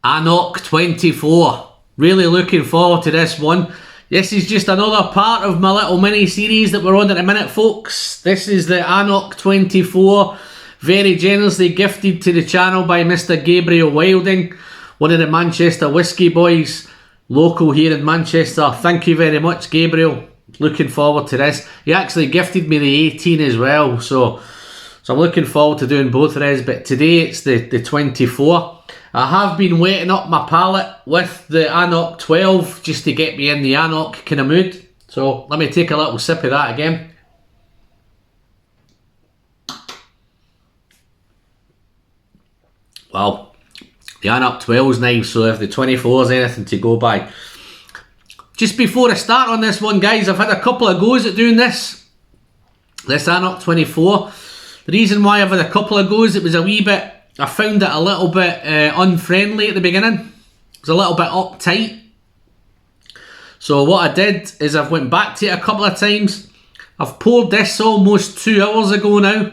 anCnoc24. Really looking forward to this one. This is just another part of my little mini series that we're on at the minute, folks. This is the anCnoc24, very generously gifted to the channel by Mr. Gabriel Wilding, one of the Manchester whisky boys, local here in Manchester. Thank you very much, Gabriel. Looking forward to this. He actually gifted me the 18 as well, so I'm looking forward to doing both of these, but today it's the 24. I have been wetting up my palate with the anCnoc12 just to get me in the anCnoc kind of mood. So let me take a little sip of that again. Well, the anCnoc12 is nice, so if the 24 is anything to go by. Just before I start on this one, guys, I've had a couple of goes at doing this anCnoc24. The reason why I've had a couple of goes, it was a wee bit, I found it a little bit unfriendly at the beginning. It was a little bit uptight. So what I did is I've went back to it a couple of times. I've poured this almost 2 hours ago now.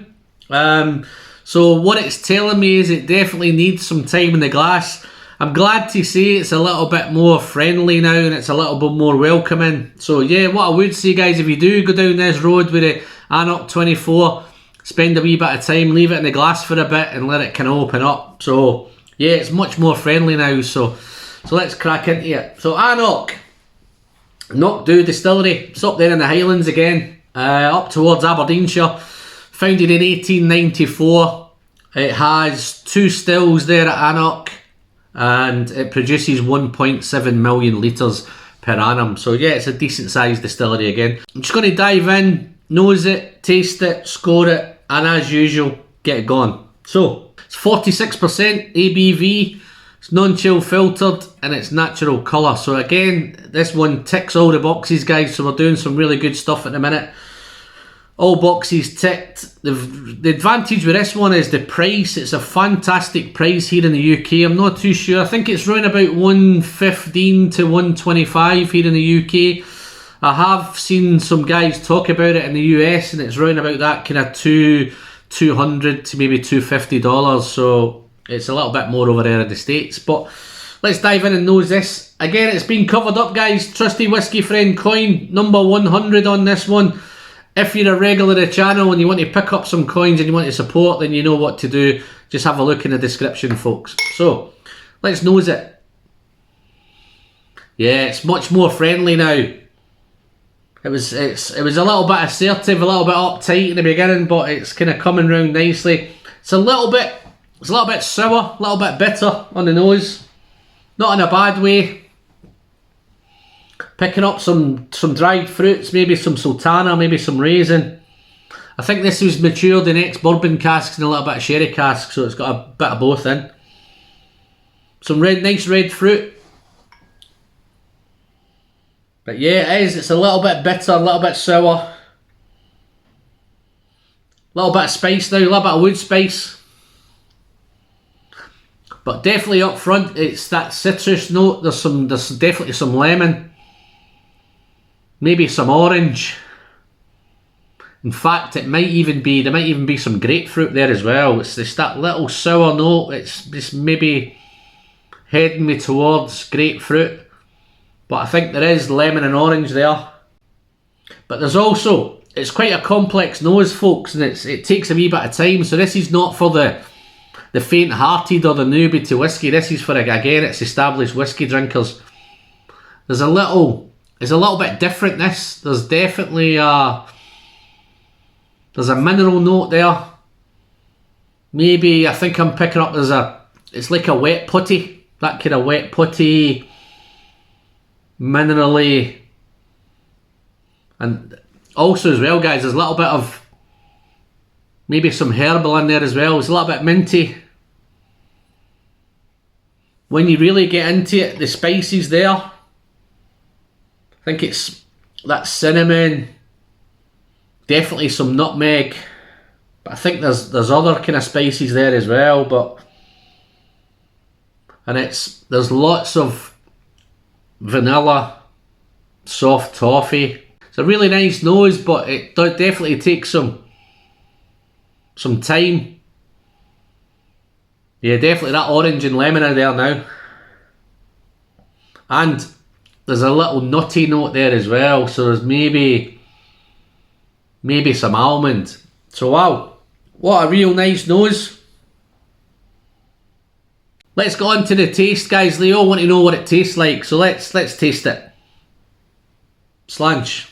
So what it's telling me is it definitely needs some time in the glass. I'm glad to say it's a little bit more friendly now and it's a little bit more welcoming. So yeah, what I would say, guys, if you do go down this road with the anCnoc24, spend a wee bit of time, leave it in the glass for a bit and let it kind of open up. So yeah, it's much more friendly now, so let's crack into it. So anCnoc, Knockdo Distillery, it's up there in the Highlands again, up towards Aberdeenshire, founded in 1894. It has 2 stills there at anCnoc and it produces 1.7 million litres per annum. So yeah, it's a decent sized distillery again. I'm just going to dive in, nose it, taste it, score it, and as usual, get it going. So, it's 46% ABV, it's non-chill filtered, and it's natural colour. So again, this one ticks all the boxes, guys, so we're doing some really good stuff at the minute. All boxes ticked. The advantage with this one is the price. It's a fantastic price here in the UK. I'm not too sure. I think it's around about 115 to 125 here in the UK. I have seen some guys talk about it in the US and it's around about that kind of $200 to maybe $250. So it's a little bit more over there in the States. But let's dive in and nose this. Again, it's been covered up, guys. Trusty Whiskey Friend coin, number 100 on this one. If you're a regular of the channel and you want to pick up some coins and you want to support, then you know what to do. Just have a look in the description, folks. So, let's nose it. Yeah, it's much more friendly now. It was a little bit assertive, a little bit uptight in the beginning, but it's kind of coming round nicely. It's a little bit sour, a little bit bitter on the nose. Not in a bad way. Picking up some dried fruits, maybe some sultana, maybe some raisin. I think this was matured in ex-bourbon casks and a little bit of sherry casks, so it's got a bit of both in. Some nice red fruit. But yeah, it is. It's a little bit bitter, a little bit sour. A little bit of spice now, a little bit of wood spice. But definitely up front, it's that citrus note. There's definitely some lemon. Maybe some orange. In fact, there might even be some grapefruit there as well. It's just that little sour note. It's just maybe heading me towards grapefruit. But I think there is lemon and orange there. But there's also, it's quite a complex nose, folks, and it takes a wee bit of time. So this is not for the faint-hearted or the newbie to whiskey. This is for, again, it's established whiskey drinkers. It's a little bit different, this. There's definitely there's a mineral note there. Maybe, I think I'm picking up, it's like a wet putty. That kind of wet putty, minerally. And also as well, guys, there's a little bit of maybe some herbal in there as well. It's a little bit minty. When you really get into it, the spices there, I think it's that cinnamon, definitely some nutmeg, but I think there's other kind of spices there as well. And there's lots of vanilla, soft toffee. It's a really nice nose, but it definitely takes some time. Yeah, definitely that orange and lemon are there now. And there's a little nutty note there as well, so there's maybe some almond. So wow, what a real nice nose. Let's go on to the taste, guys. They all want to know what it tastes like, so let's taste it. Slanch.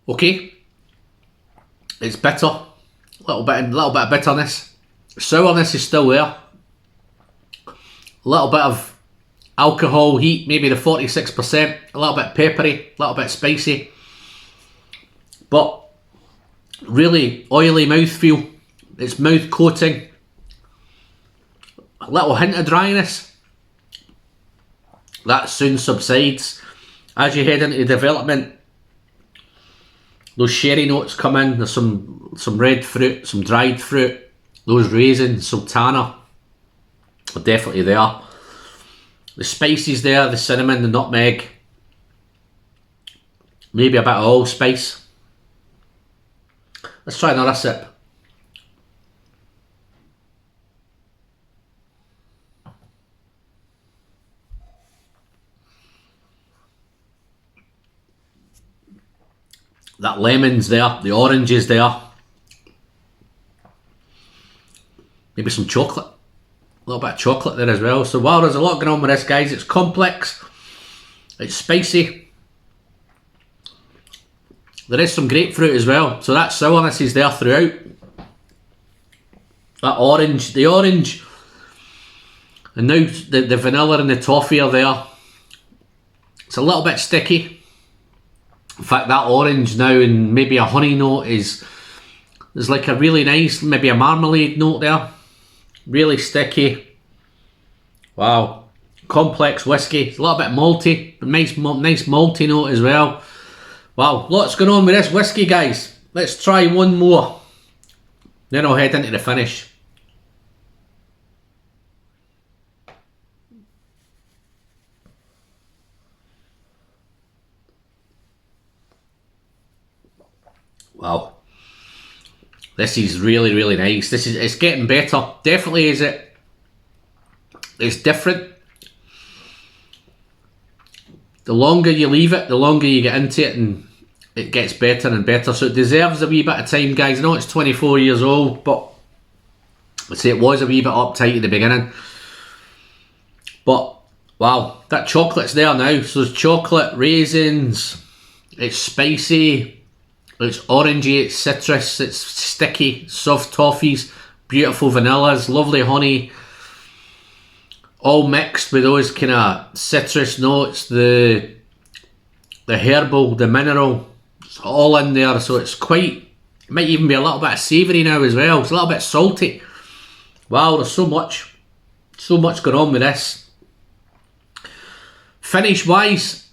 Okay, it's bitter, a little bit of bitterness. Sourness is still there. A little bit of alcohol heat, maybe the 46%. A little bit peppery, a little bit spicy, but really oily mouthfeel. It's mouth coating. A little hint of dryness. That soon subsides as you head into development. Those sherry notes come in. There's some red fruit, some dried fruit. Those raisins, sultana are definitely there. The spices there, the cinnamon, the nutmeg. Maybe a bit of allspice. Let's try another sip. That lemon's there, the orange is there. Maybe some chocolate. A little bit of chocolate there as well. So wow, there's a lot going on with this, guys. It's complex. It's spicy. There is some grapefruit as well. So that sourness is there throughout. That orange, the orange. And now the vanilla and the toffee are there. It's a little bit sticky. In fact, that orange now and maybe a honey note there's like a really nice, maybe a marmalade note there. Really sticky. Wow. Complex whiskey. It's a little bit malty. A nice malty note as well. Wow. Lots going on with this whiskey, guys. Let's try one more. Then I'll head into the finish. Wow, this is really, really nice. It's getting better. Definitely is it. It's different. The longer you leave it, the longer you get into it, and it gets better and better. So it deserves a wee bit of time, guys. I know it's 24 years old, but I'd say it was a wee bit uptight at the beginning. But wow, that chocolate's there now. So there's chocolate, raisins. It's spicy. It's orangey, it's citrus, it's sticky, soft toffees, beautiful vanillas, lovely honey, all mixed with those kind of citrus notes, the herbal, the mineral, it's all in there. So it's quite, it might even be a little bit savoury now as well. It's a little bit salty. Wow, there's so much going on with this. Finish wise,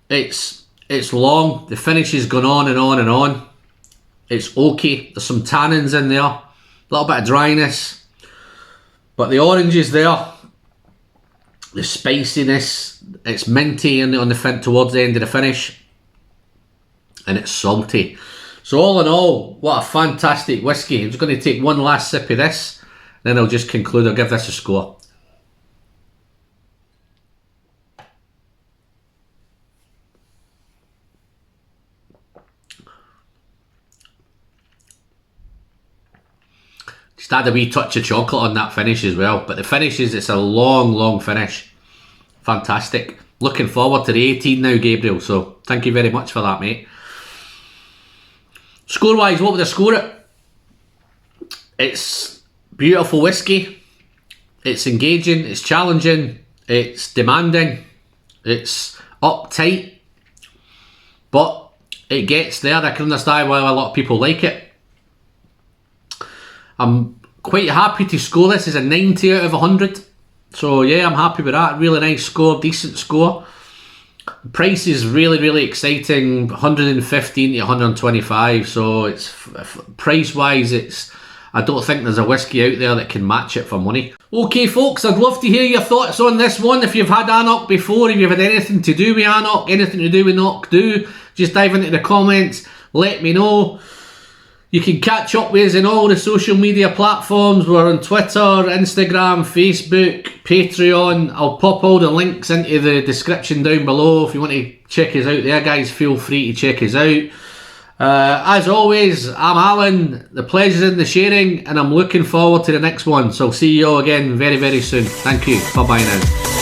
it's long. The finish has gone on and on and on. It's oaky. There's some tannins in there. A little bit of dryness. But the orange is there. The spiciness. It's minty on the fin towards the end of the finish. And it's salty. So all in all, what a fantastic whiskey. I'm just going to take one last sip of this. Then I'll just conclude. I'll give this a score. Just add a wee touch of chocolate on that finish as well. But the finish it's a long finish. Fantastic. Looking forward to the 18 now, Gabriel. So thank you very much for that, mate. Score wise, what would I score it? It's beautiful whiskey. It's engaging. It's challenging. It's demanding. It's uptight. But it gets there. I can understand why a lot of people like it. I'm quite happy to score this as a 90 out of 100. So yeah, I'm happy with that. Really nice score, decent score. The price is really exciting, 115 to 125. So it's price wise, it's I don't think there's a whisky out there that can match it for money. Okay folks, I'd love to hear your thoughts on this one. If you've had anCnoc before, if you've had anything to do with anCnoc, anything to do with Knock Do, just dive into the comments, let me know. You can catch up with us in all the social media platforms. We're on Twitter, Instagram, Facebook, Patreon. I'll pop all the links into the description down below. If you want to check us out there, guys, feel free to check us out. As always, I'm Alan. The pleasure's in the sharing, and I'm looking forward to the next one. So I'll see you all again very, very soon. Thank you. Bye-bye now.